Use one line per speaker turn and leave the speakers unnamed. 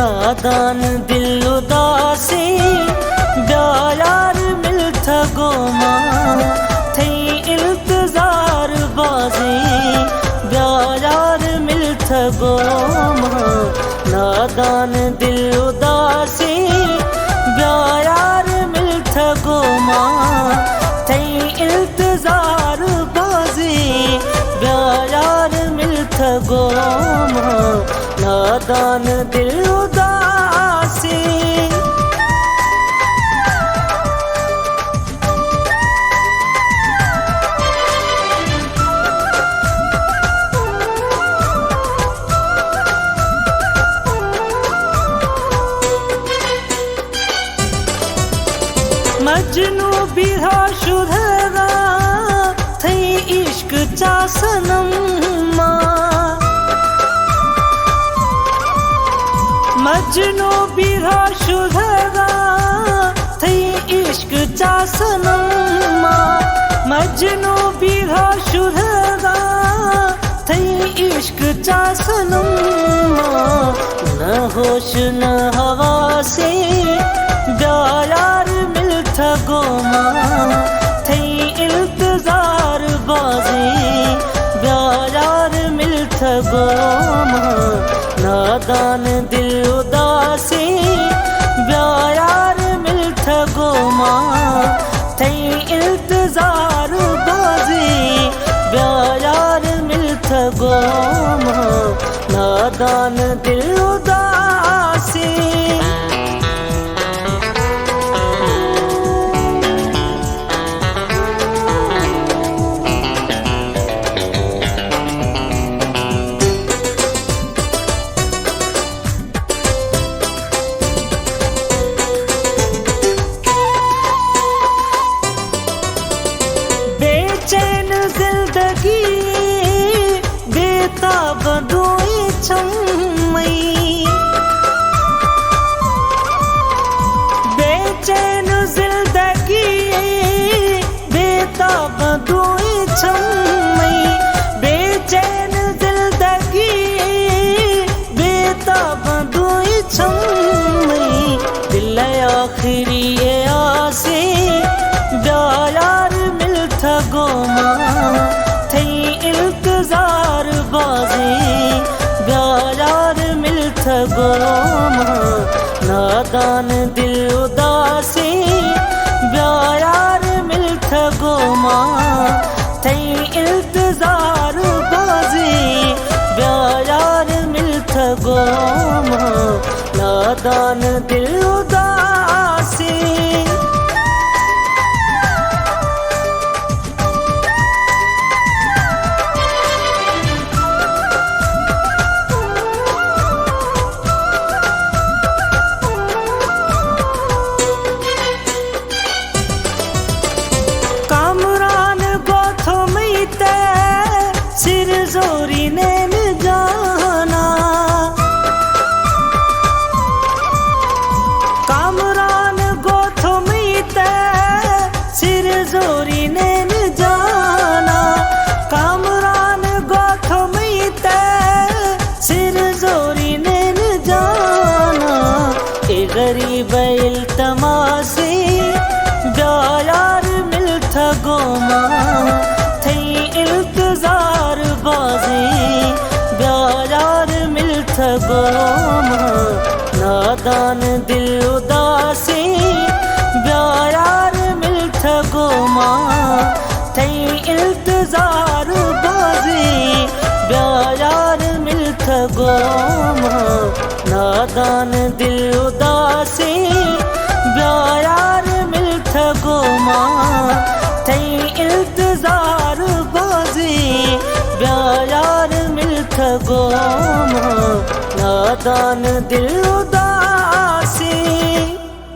नादान दिल उदासी ब्यायार मिलथ गोमा थई इल्तजार बाजी ब्यायार मिलथ गोमा नादान दिल उदासी ब्यायार मिलथ गोमा थई इल्तजार बाजी ब्यायार मिलथ गोमा नादान दिल उदासी। मजनू बिहा शुधरा थई इश्क चा सनम मजनू बिहा शुधरा थई इश्क चा सनम मजनू बिहा शुधरा थई इश्क चा सनम न होश न हवासे ब्यायार मिलथ गोमा थई इल्तजार बाजी ब्यायार मिलथ गोमा नादान दिल उदासी ब्यायार मिलथ गोमा थई इल्तजार बाजी ब्यायार मिलथ गोमा नादान दिल उदासी। बेचैन जिंदगी बेताब दोई छम्मई बेचैन जिंदगी बेताब दोई छम्मई बेचैन जिंदगी बेताब दोई छम्मई दिल आखिरी आसे ब्यायार मिलथ गोमा थई इल्तजार बाजी ब्यायार मिलथ गोमा नादान दिल उदासी ब्यायार मिलथ गोमा थई इल्तजार बाजी ब्यायार मिलथ गोमा नादान दिल उदासी। सिर जोरी नैन जाना कामरान गोथो मीते सिर जोरी नैन जाना कामरान गोथो मीते सिर जोरी नैन जाना ए गरीब इल्तमासी ब्यायार मिलथ गोमा थई इल्तजार बाजी ब्यायार मिलथ गोमा नादान दिल उदासी ब्यायार मिलथ गोमा थई इल्तजार बाजी ब्यायार मिलथ गोमा नादान दिल उदासी ब्यायार मिलथ गोमा थई इल्तजार बाजी ब्यायार मिलथ गोमा नादान दिल उदासी।